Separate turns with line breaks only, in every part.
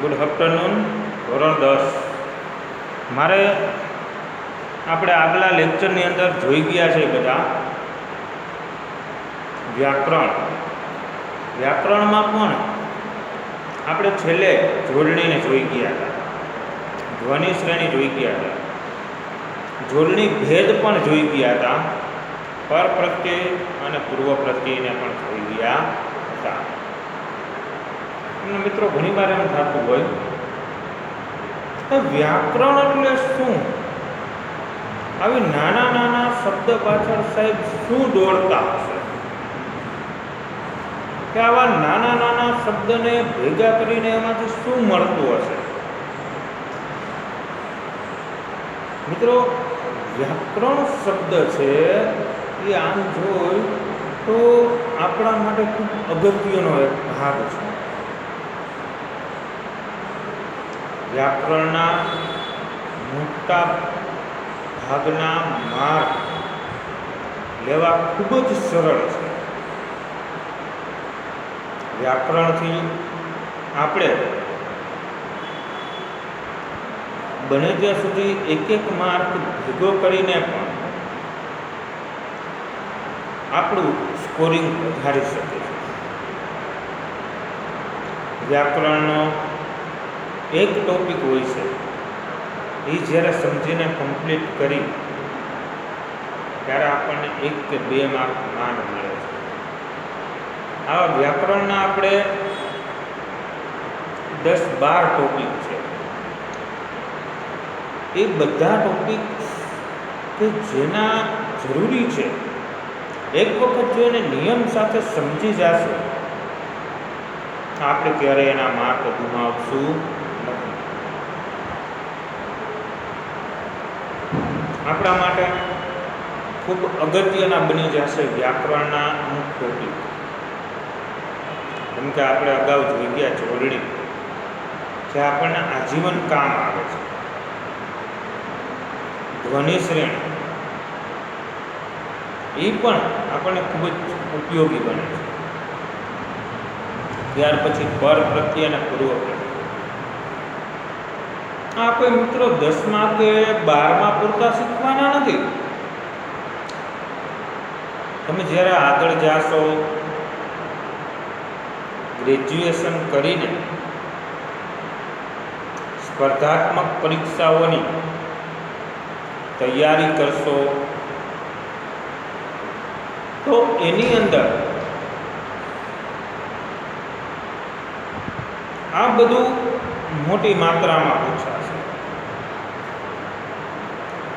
Good afternoon. ધોરણ 10. મારે આપણે આગલા લેક્ચરની અંદર જોઈ ગયા છે બધા વ્યાકરણમાં પણ આપણે છેલ્લે જોડણીને જોઈ ગયા હતા, ધ્વનિ શ્રેણી જોઈ ગયા હતા, જોડણી ભેદ પણ જોઈ ગયા હતા, પર પ્રત્યય અને પૂર્વ પ્રત્યયને પણ જોઈ ગયા હતા. મિત્રો ઘણી વાર એમ થતું હોય કે વ્યાકરણ એટલે શું? આવી નાના નાના શબ્દ પાછળ સાહેબ શું દોડતા હશે કે આવા નાના નાના શબ્દને ભેગા કરીને એમાંથી શું મળતું હશે? મિત્રો, વ્યાકરણ શબ્દ છે એ આમ જોઈ તો આપણા માટે ખૂબ અગત્યનો એક ભાગ છે. વ્યાકરણના મોટા ભાગના માર્ક લેવા ખૂબ જ સરળ છે. વ્યાકરણથી આપણે બને ત્યાં સુધી એક એક માર્ક ભેગો કરીને પણ આપણું સ્કોરિંગ વધારી શકે છે. વ્યાકરણનો એક ટોપિક હોય છે, એ જ્યારે સમજીને કમ્પ્લીટ કરી ત્યારે આપણને 1 કે 2 માર્ક માંડ મળે છે. આવા વ્યાકરણના આપણે 10-12 ટોપિક છે. એ બધા ટોપિક કે જેના જરૂરી છે, એક વખત જો એને નિયમ સાથે સમજી જશે આપણે ક્યારેય એના માર્ક ગુમાવશું નથી. આપણા માટે ખૂબ અગત્યના બની જશે વ્યાકરણના અમુક ટોપિક. જેમ કે આપણે અગાઉ જોઈ ગયા જોડણી, જે આપણને આજીવન કામ આવે છે. ધ્વનિ શ્રેણી એ પણ આપણને ખૂબ જ ઉપયોગી બને છે. ત્યાર પછી પર પ્રત્યય અને પૂર્વ પ્રત્યય. આ કોઈ મિત્રો 10મા કે 12મા પૂરતા શીખવાના નથી. તમે જ્યારે આગળ જાશો, ગ્રેજ્યુએશન કરીને સ્પર્ધાત્મક પરીક્ષાઓની તૈયારી કરશો તો એની અંદર આ બધું મોટી માત્રામાં પૂછાશે.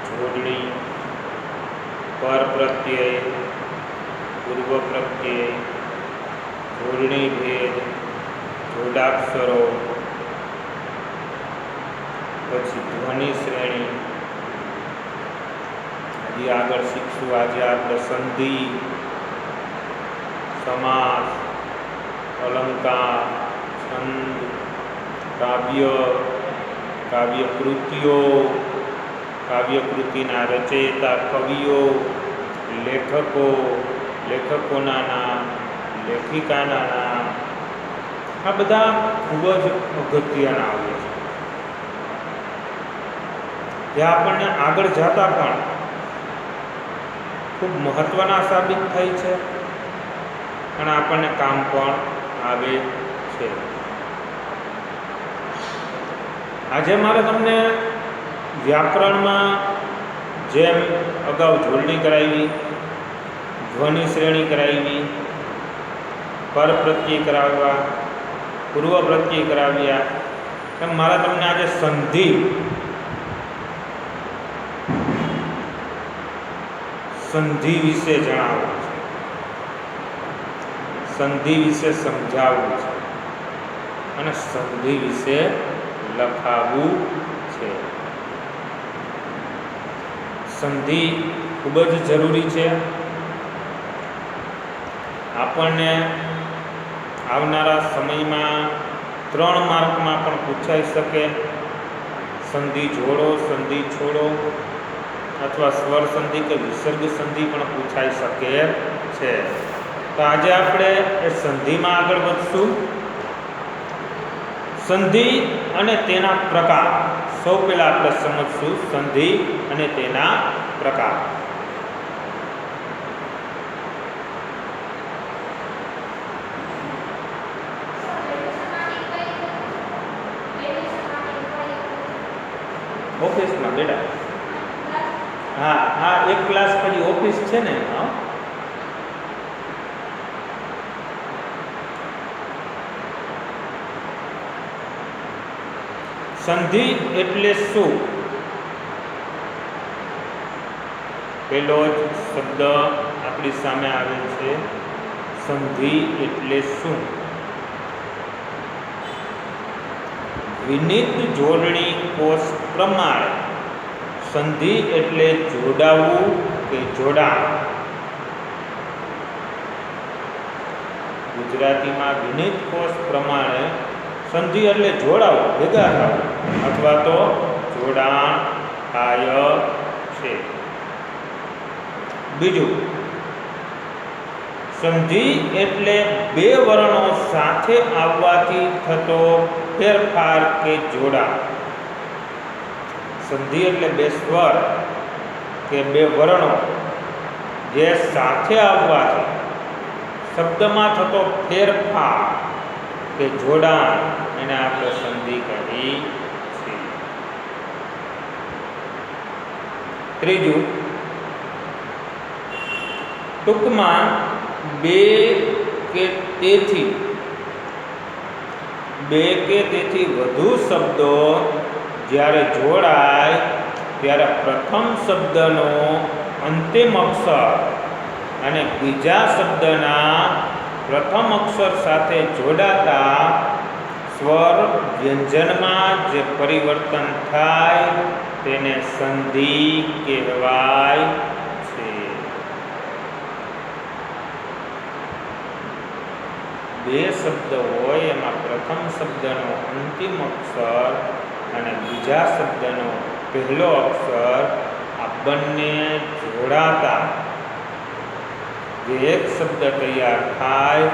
જોડણી, પર પ્રત્યય, પૂર્વ પ્રત્યય, જોડણી ભેદ, જોડાક્ષરો, પછી ધ્વનિ શ્રેણી. હજી આગળ શીખશું. આજે આપણે સંધિ, સમાસ, અલંકાર, છંદ, કાવ્ય, કાવ્યકૃતિઓ, કાવ્યકૃતિના રચયિતા કવિઓ, લેખકો, લેખકોના નામ, લેખિકાના નામ, આ બધા ખૂબ જ અગત્યના આવે છે, જે આપણને આગળ જતા પણ ખૂબ મહત્વના સાબિત થાય છે અને આપણને કામ પણ આવે છે. આજે મારે તમને વ્યાકરણમાં જેમ અગાઉ જોડણી કરાવી, ધ્વનિ શ્રેણી કરાવી, પર પ્રત્યય કરાવ્યા, પૂર્વ પ્રત્યય કરાવ્યા, એમ મારે તમને આજે સંધિ વિશે જણાવવું છે, સંધિ વિશે સમજાવવું છે અને સંધિ વિશે લખાવવું છે. સંધિ ખૂબ જ જરૂરી છે. આપણને આવનારા સમયમાં 3 માર્કમાં પણ પૂછાઈ શકે. સંધિ જોડો, સંધિ છોડો, અથવા સ્વર સંધિ કે વિસર્ગ સંધિ પણ પૂછાઈ શકે છે. તો આજે આપણે એ સંધિમાં આગળ વધશું. સંધિ અને તેના પ્રકાર. સૌ પહેલા આપણે સમજશું સંધિ અને તેના પ્રકાર. ઓફિસમાં બેટા, હા હા, એક ક્લાસ પછી ઓફિસ છે ને. હા, સંધિ એટલે શું? પેલો જ શબ્દ આપણી સામે આવે છે, સંધિ એટલે શું? વિનિત જોડણી કોષ પ્રમાણે સંધિ એટલે જોડાવું કે જોડાણ. ગુજરાતીમાં વિનિત કોષ પ્રમાણે સંધિ એટલે જોડાવું, ભેગા થવું અથવા તો જોડાણ થાય છે. બીજું, સંધિ એટલે બે વર્ણો સાથે આવવાથી થતો ફેરફાર કે જોડાણ. સંધિ એટલે બે સ્વર કે બે વર્ણો જે સાથે આવવાથી શબ્દમાં થતો ફેરફાર કે જોડાણ, એને આપણે સંધિ કહી છીએ. ત્રીજું, ટૂંકમાં બે કે તેથી વધુ શબ્દો જ્યારે જોડાય ત્યારે પ્રથમ શબ્દનો અંતિમ અક્ષર અને બીજા શબ્દના પ્રથમ અક્ષર સાથે જોડાતા સ્વર વ્યંજનમાં જે પરિવર્તન થાય તેને સંધિ કહેવાય છે. બે શબ્દ હોય એમાં પ્રથમ શબ્દનો અંતિમ અક્ષર અને બીજા શબ્દનો પહેલો અક્ષર, આ બંને જોડાતા જે એક શબ્દ તૈયાર થાય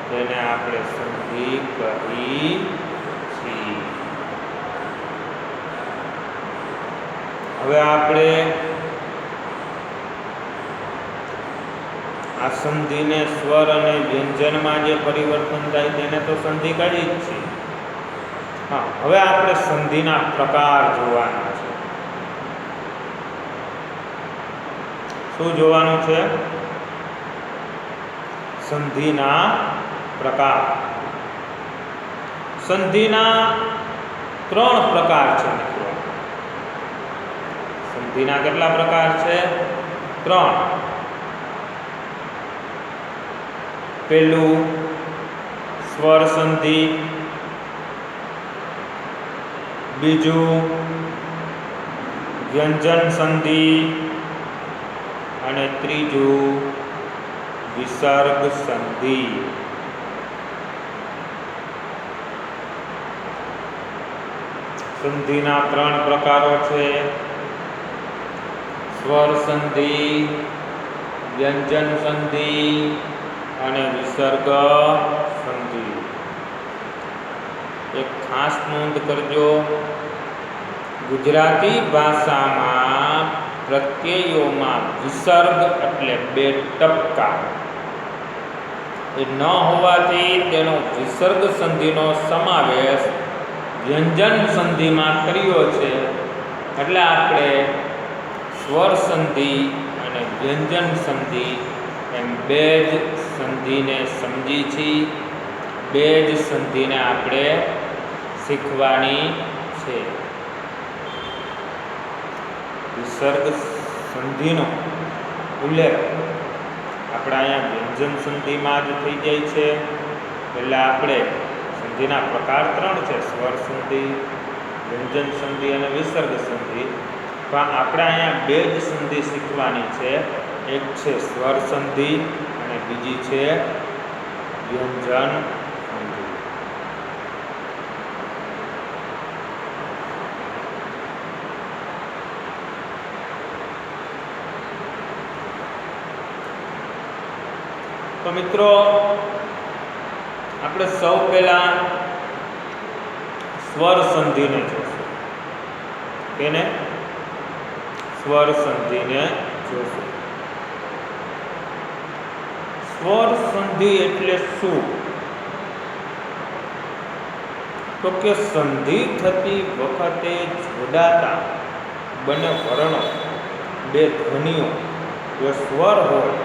તેને આપણે સંધિ કહી છીએ. હવે આપણે આ સંધિને સ્વર અને વ્યંજનમાં જે પરિવર્તન થાય તેને તો સંધિ કાઢી જ છે. હા, હવે આપણે સંધિના પ્રકાર જોવાના છે. શું જોવાનું છે? સંધિના પ્રકાર. સંધિના 3 પ્રકાર છે મિત્રો. સંધિના કેટલા પ્રકાર છે? 3. પહેલું સ્વર સંધિ, બીજું વ્યંજન સંધિ અને ત્રીજું વિસર્ગ સંધિ. સંધિના 3 પ્રકારો છે: સ્વર સંધિ, વ્યંજન સંધિ અને વિસર્ગ સંધિ. એક ખાસ નોંધ કરજો, ગુજરાતી ભાષામાં પ્રત્યયોમાં વિસર્ગ એટલે 2 ટપકા એ ન હોવાથી તેનો વિસર્ગ સંધિનો સમાવેશ વ્યંજન સંધિમાં કર્યો છે. એટલે આપણે સ્વર સંધિ અને વ્યંજન સંધિ એમ 2 જ સંધિને સમજી છીએ, 2 જ સંધિને આપણે શીખવાની છે. વિસર્ગ સંધિનો ઉલ્લેખ આપણે અહીંયા વ્યંજન સંધિમાં જ થઈ જાય છે. એટલે આપણે સંધિના પ્રકાર 3 છે: સ્વર સંધિ, વ્યંજન સંધિ અને વિસર્ગ સંધિ. પણ આપણે અહીંયા 2 જ સંધિ શીખવાની છે. એક છે સ્વર સંધિ અને બીજી છે વ્યંજન સંધિ. તો મિત્રો, આપણે સૌ પહેલા સ્વર સંધિને જોશું. કેને? સ્વર સંધિને જોશું. સ્વર સંધિ એટલે શું? તો કે સંધિ થતી વખતે જોડાતા બંને વર્ણો, બે ધ્વનિઓ જો સ્વર હોય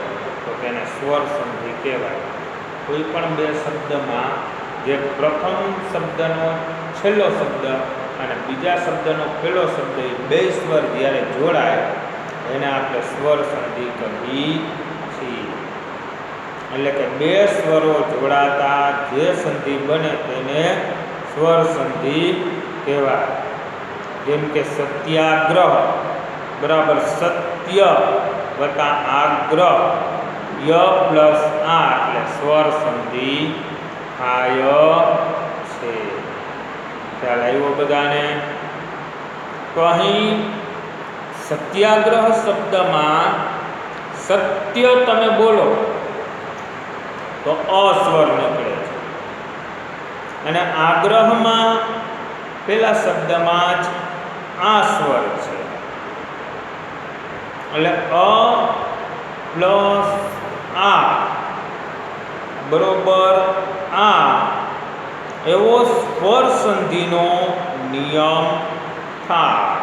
તો તેને સ્વર સંધિ કહેવાય. કોઈ પણ બે શબ્દમાં જે પ્રથમ શબ્દનો છેલ્લો શબ્દ અને બીજા શબ્દનો પહેલો શબ્દ એ બે સ્વર જ્યારે જોડાય એને આપણે સ્વર સંધિ કહીએ છીએ. એટલે કે બે સ્વરો જોડાતા જે સંધિ બને તેને સ્વર સંધિ કહેવાય. જેમ કે સત્યાગ્રહ બરાબર સત્ય વત્તા આગ્રહ, ય પ્લસ આ એટલે સ્વર સંધિ થાય છે. ખ્યાલ આવ્યો બધાને? તો અહીં સત્યાગ્રહ શબ્દમાં સત્ય તમે બોલો તો અસ્વર નીકળે છે, અને આગ્રહમાં પેલા શબ્દમાં જ આ સ્વર છે. એટલે અ પ્લસ આ બરોબર આ એવો સ્વર સંધિનો નિયમ થાય.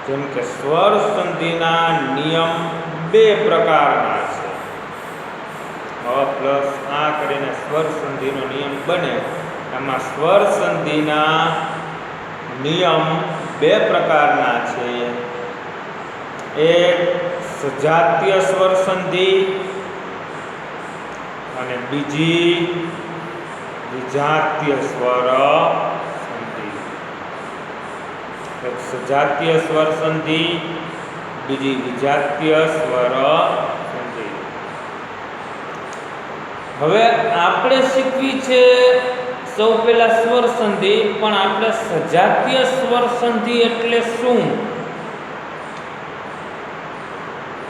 જેમ કે સ્વર સંધિના નિયમ બે પ્રકારના છે. અ પ્લસ આ કરીને સ્વર સંધિનો નિયમ બને. એમાં સ્વર સંધિના નિયમ બે પ્રકારના છે. એક સજાતીય સ્વર સંધિ અને બીજી વિજાતીય સ્વર સંધિ. એક સજાતીય સ્વર સંધિ, બીજી વિજાતીય સ્વર સંધિ. હવે આપણે શીખવી છે સૌ પહેલા સ્વર સંધિ, પણ આપણે સજાતીય સ્વર સંધિ એટલે શું?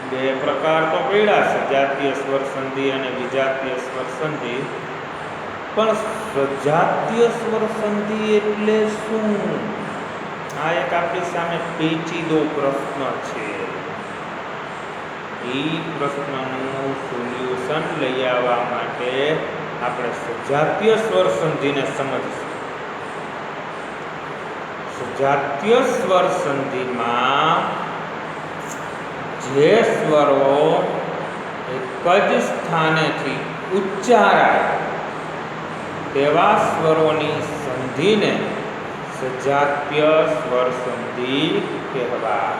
બે પ્રકાર તો પડ્યા, સજાતીય સ્વર સંધિ અને વિજાતીય સ્વર સંધિ. પણ સજાતીય સ્વર સંધિ એટલે શું? આ એક આપણી સામે પેચીદો પ્રશ્ન છે. એ પ્રશ્નનું સોલ્યુશન લઈ આવવા માટે આપણે સજાતીય સ્વર સંધિને સમજીશું. સજાતીય સ્વર સંધિમાં જે સ્વરો એક જ સ્થાનેથી ઉચ્ચારાય તેવા સ્વરોની સંધિને સજાતીય સ્વર સંધિ કહેવાય.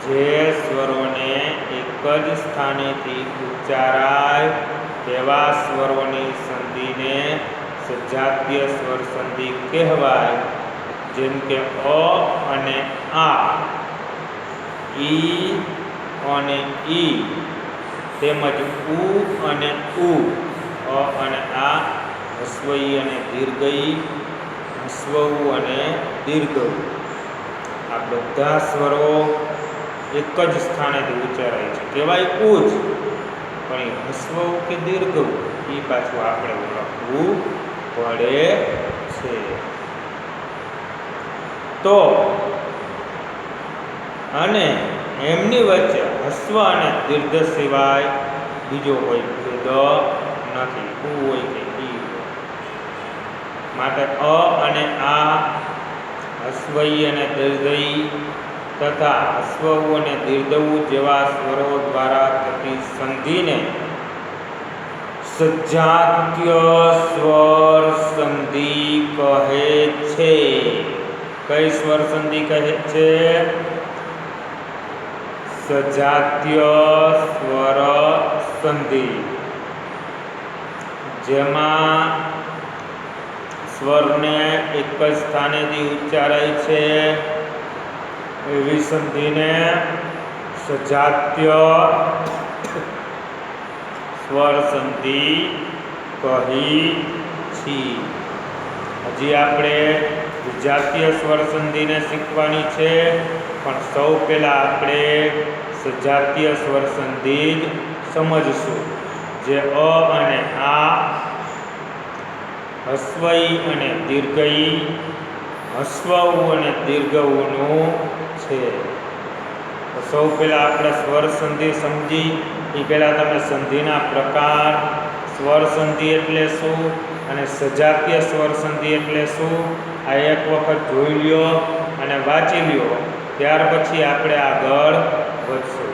જે સ્વરોને એક જ સ્થાનેથી ઉચ્ચારાય તેવા સ્વરોની સંધિને સજાતીય સ્વર સંધિ કહેવાય. જેમ કે અ અને આ, ઈ અને ઈ, તેમજ ઉ અને ઉ, અ અને આ, હસ્વઈ અને દીર્ઘઈ, હસ્વઉ અને દીર્ઘઉ. આ બધા સ્વરો એક જ સ્થાનેથી ઉચ્ચારાય છે, કહેવાય ઉજ, પણ એ હસ્વઉ કે દીર્ઘઉ એ પાછું આપણે ઓળખવું પડે છે. તો અને એમની વચ્ચે હસ્વ અને દીર્ઘ સિવાય બીજો કોઈ ભેદ નથી. ઉ હોય કે ઈ હોય. માટે અ અને આ, હસ્વઈ અને દીર્ઘઈ તથા હસ્વઉ અને દીર્ઘઉ જેવા સ્વરો દ્વારા થતી સંધિને સજાતીય સ્વર સંધિ કહે છે. કઈ સ્વર સંધિ કહે છે? સજાતીય સ્વર સંધિ. જેમાં સ્વરને એક જ સ્થાનેથી ઉચ્ચારાય છે એવી સંધિને સજાતીય સ્વર સંધિ કહી છીએ. હજી આપણે વિજાતીય સ્વર સંધિને શીખવાની છે, પણ સૌ પહેલાં આપણે સજાતીય સ્વર સંધિ જ સમજશું. જે અ અને આ, હસ્વઈ અને દીર્ઘઈ, હસ્વ અને દીર્ઘનું છે. તો સૌ પહેલાં આપણે સ્વર સંધિ સમજી. એ પહેલાં તમે સંધિના પ્રકાર, સ્વર સંધિ એટલે શું અને સજાતીય સ્વર સંધિ એટલે શું, આ એક વખત જોઈ લ્યો અને વાંચી લ્યો. ત્યાર પછી આપણે આગળ વધશું.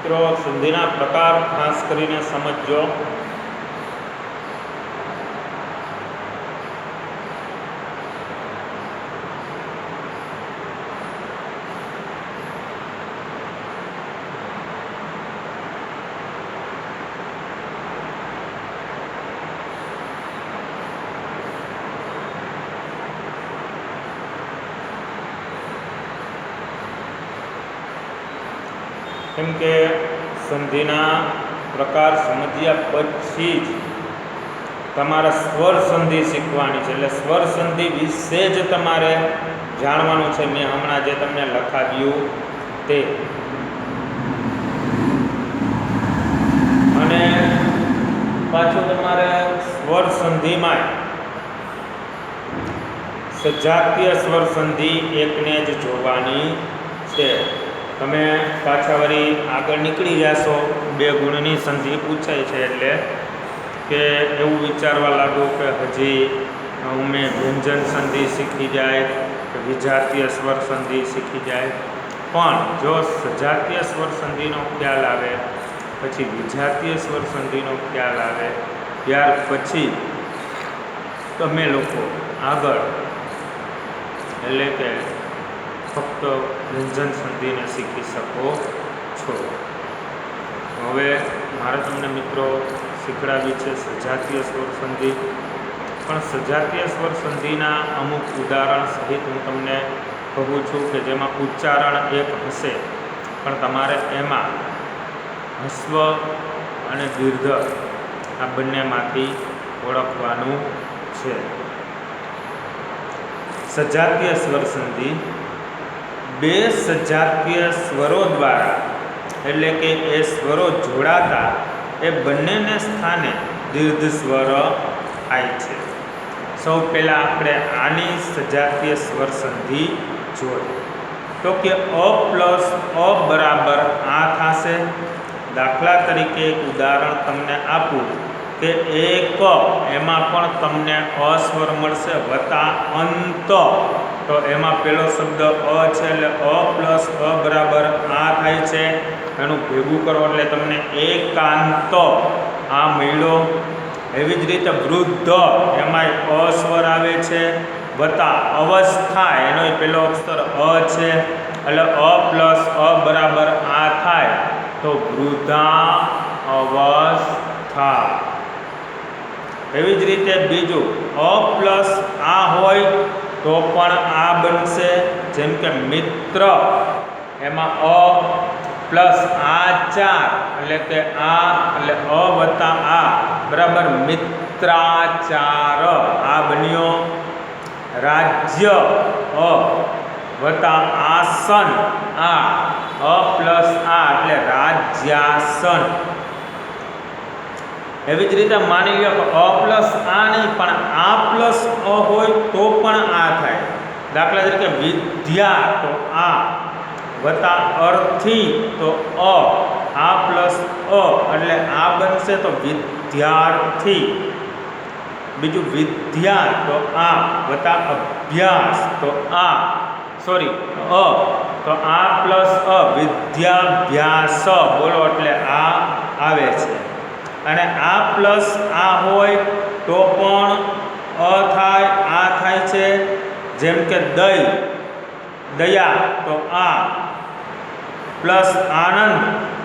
મિત્રો, સંધિના પ્રકાર ખાસ કરીને સમજો. કેમ કે સંધિના પ્રકાર સમજ્યા પછી જ તમારે સ્વર સંધિ શીખવાની છે. એટલે સ્વર સંધિ વિશે જ તમારે જાણવાનું છે. મેં હમણાં જે તમને લખાવ્યું તે. અને પાછું તમારે સ્વર સંધિમાં સજાતીય સ્વર સંધિ એકને જ જોવાની છે. તમે પાછા વળી આગળ નીકળી જશો, 2 ગુણની સંધિ પૂછાય છે એટલે કે એવું વિચારવા લાગો કે હજી મેં વ્યંજન સંધિ શીખી જાય કે વિજાતીય સ્વર સંધિ શીખી જાય. પણ જો સજાતીય સ્વર સંધિનો ખ્યાલ આવે, પછી વિજાતીય સ્વર સંધિનો ખ્યાલ આવે, ત્યાર પછી તમે લોકો આગળ એટલે કે ફક્ત વ્યંજન સંધિને શીખી શકો છો. હવે મારે તમને મિત્રો શીખડાવી છે સજાતીય સ્વર સંધિ. પણ સજાતીય સ્વર સંધિના અમુક ઉદાહરણ સહિત હું તમને કહું છું કે જેમાં ઉચ્ચારણ એક હશે, પણ તમારે એમાં હસ્વ અને દીર્ઘ આ બંનેમાંથી ઓળખવાનું છે. સજાતીય સ્વર સંધિ 2 સજાતીય સ્વરો દ્વારા, એટલે કે એ સ્વરો જોડાતા એ બંનેને સ્થાને દીર્ઘ સ્વર થાય છે. સૌ પહેલાં આપણે આની સજાતીય સ્વર સંધિ જોઈએ. તો કે અ પ્લસ અ બરાબર આ થશે. દાખલા તરીકે એક ઉદાહરણ તમને આપું કે એક, એમાં પણ તમને અ સ્વર મળશે વત્તા અંત. તો એમાં પહેલો શબ્દ અ છે એટલે અ પ્લસ અ બરાબર આ થાય છે. એનું ભેગું કરો એટલે તમને એકાંત આ મળ્યો. એવી જ રીતે વૃદ્ધ, એમાંય અ સ્વર આવે છે વત્તા અવસ્થા, એનો પહેલો અક્ષર અ છે એટલે અ પ્લસ અ બરાબર આ થાય તો વૃદ્ધા અવસ્થા. એવી જ રીતે બીજું અ પ્લસ આ હોય તો પણ આ બનશે. જેમ કે મિત્ર, એમાં અ પ્લસ આચાર એટલે કે આ એટલે અ વત્તા આ બરાબર મિત્રાચાર આ બન્યો. રાજ્ય અ વત્તા આસન આ અ પ્લસ આ એટલે રાજ્યાસન. એવી જ રીતે માની લો કે અ પ્લસ આ નહીં પણ આ પ્લસ અ હોય તો પણ આ થાય. દાખલા તરીકે વિદ્યા તો આ વત્તા અર્થી તો આ પ્લસ એટલે આ બનશે તો વિદ્યાર્થી. બીજું વિદ્યા તો આ વત્તા અભ્યાસ તો તો આ પ્લસ વિદ્યાભ્યાસ બોલો એટલે આ આવે છે. અને આ પ્લસ આ હોય તો પણ થાય, આ થાય છે. જેમ કે દયા તો આ પ્લસ આનંદ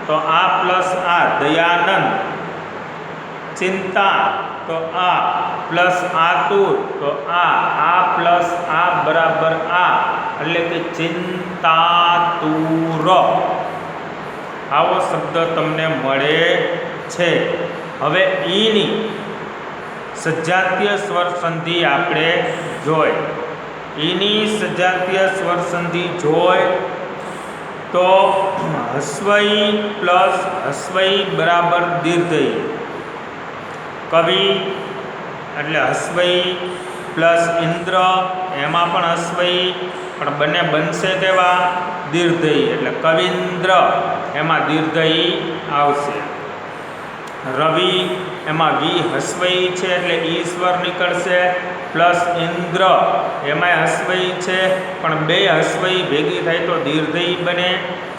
તો આ પ્લસ આ દયાનંદ. ચિંતા તો આ પ્લસ આતુર તો આ પ્લસ આ બરાબર આ એટલે કે ચિંતાતુર. આવો શબ્દ તમને મળે છે. હવે ઈની સજાતીય સ્વર સંધિ આપણે જોઈ. ઈની સજાતીય સ્વર સંધિ જોઈ તો હસ્વઈ પ્લસ હસ્વઈ બરાબર દીર્ઘઈ. કવિ એટલે હસ્વઈ પ્લસ ઇન્દ્ર એમાં પણ હસ્વઈ, પણ બંને બનશે કેવા દીર્ઘઈ એટલે કવિન્દ્ર એમાં દીર્ઘઈ આવશે. રવિ એમાં વી હસ્વઈ છે એટલે ઈ સ્વર નીકળશે, પ્લસ ઇન્દ્ર એમાંય હસ્વઈ છે પણ બે હસ્વઈ ભેગી થાય તો દીર્ઘઈ બને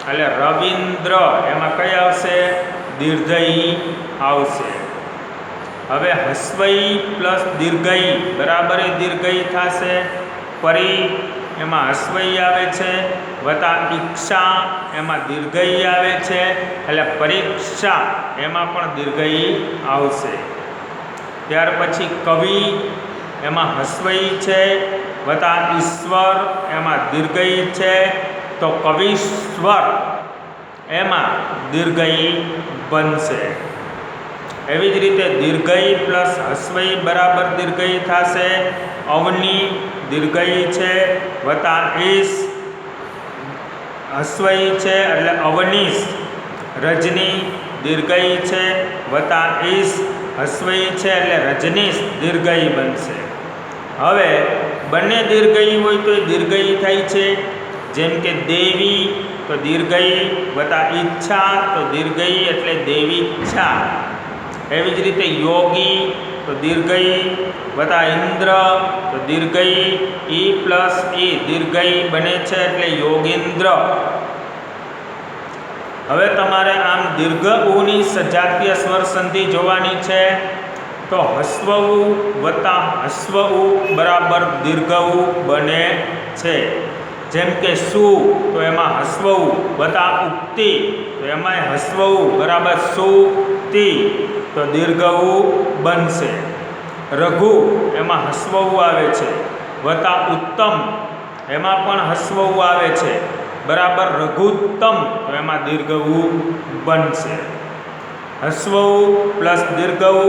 એટલે રવિન્દ્ર એમાં કઈ આવશે દીર્ઘઈ આવશે. હવે હસ્વઈ પ્લસ દીર્ઘઈ બરાબર દીર્ઘઈ થશે. પરી એમાં હસ્વઈ આવે છે વત્તા ઈક્ષા એમાં દીર્ઘઈ આવે છે એટલે પરીક્ષા એમાં પણ દીર્ઘઈ આવશે. ત્યાર પછી કવિ એમાં હસ્વઈ છે વત્તા ઈશ્વર એમાં દીર્ઘઈ છે તો કવિશ્વર એમાં દીર્ઘઈ બનશે. એવી જ રીતે દીર્ઘઈ પ્લસ હસ્વઈ બરાબર દીર્ઘઈ થશે. અવની દીર્ઘઈ છે વત્તા ઈશ હસ્વઈ છે એટલે અવનીશ. રજની દીર્ઘઈ છે વત્તા ઈશ હસ્વઈ છે એટલે રજનીશ દીર્ઘઈ બનશે. હવે બંને દીર્ઘઈ હોય તો દીર્ઘઈ થાય છે. જેમ કે દેવી તો દીર્ઘઈ વત્તા ઈચ્છા તો દીર્ઘઈ એટલે દેવીચ્છા. એવી જ રીતે યોગી તો દીર્ઘઈ વત્તા ઇન્દ્ર તો દીર્ઘઈ ઈ પ્લસ ઈ દીર્ઘઈ બને છે એટલે યોગીન્દ્ર. હવે તમારે આમ દીર્ઘ ઉની સજાતીય સ્વર સંધિ જોવાની છે તો હસ્વ ઉ વત્તા હસ્વ ઉ બરાબર દીર્ઘ ઉ બને છે. જેમ કે સુ તો એમાં હસ્વ ઉ વત્તા ઉક્તિ તો એમાંય હસ્વ ઉ બરાબર સુક્તિ તો દીર્ઘ ઉ બનશે. રઘુ એમાં હસ્વ ઉ આવે છે વત્તા ઉત્તમ એમાં પણ હસ્વ ઉ આવે છે બરાબર રઘુત્તમ તો એમાં દીર્ઘ ઉ બનશે. હસ્વ ઉ પ્લસ દીર્ઘ ઉ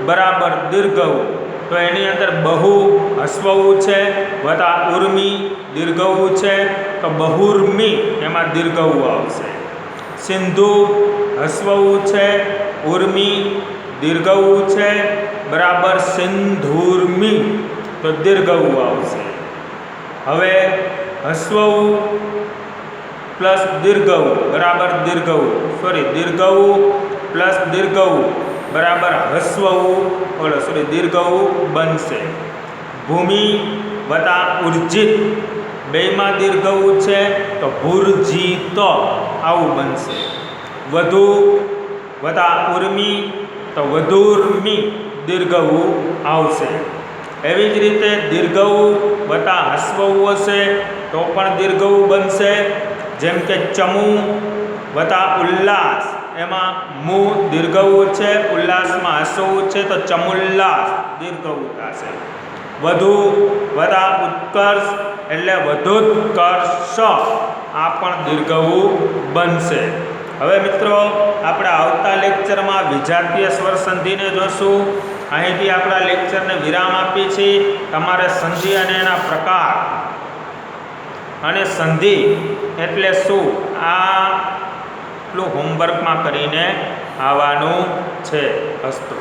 બરાબર દીર્ઘ ઉ તો એની અંદર બહુ હસ્વ ઉ છે વત્તા ઉર્મી દીર્ઘ ઉ છે તો બહુર્મી એમાં દીર્ઘ ઉ આવશે. સિંધુ હસ્વ ઉ છે ઉર્મી દીર્ઘ ઉ છે બરાબર સિંધુર્મી તો દીર્ઘ ઉ આવશે. હવે હસ્વ ઉ પ્લસ દીર્ઘ ઉ બરાબર દીર્ઘ ઉ દીર્ઘ ઉ પ્લસ દીર્ઘ ઉ બરાબર હસ્વ ઉ દીર્ઘ ઉ બનશે. ભૂમિ વત્તા ઉર્જિત બેમાં દીર્ઘ ઉ છે તો ભુર્જિત આવું બનશે. વધુ વત્તા ઉર્મી તો વધુર્મી દીર્ઘ ઉ આવશે. એવી જ રીતે દીર્ઘ ઉ વત્તા હસ્વ ઉ હશે તો પણ દીર્ઘ ઉ બનશે. જેમ કે ચમુ વત્તા ઉલ્લાસ એમાં મુ દીર્ઘ ઉ છે ઉલ્લાસમાં હસ્વ ઉ છે તો ચમુલ્લાસ દીર્ઘ ઉ થશે. વધુ વત્તા ઉત્કર્ષ એટલે વધુત્કર્ષ આ પણ દીર્ઘ ઉ બનશે. હવે મિત્રો આપણે આવતા લેક્ચરમાં વિજાતીય સ્વર સંધિને જોશું. અહીંથી આપણા લેક્ચરને વિરામ આપીએ છીએ. તમારે સંધિ અને એના પ્રકાર અને સંધિ એટલે શું આટલું હોમવર્કમાં કરીને આવવાનું છે. અસ્તુ.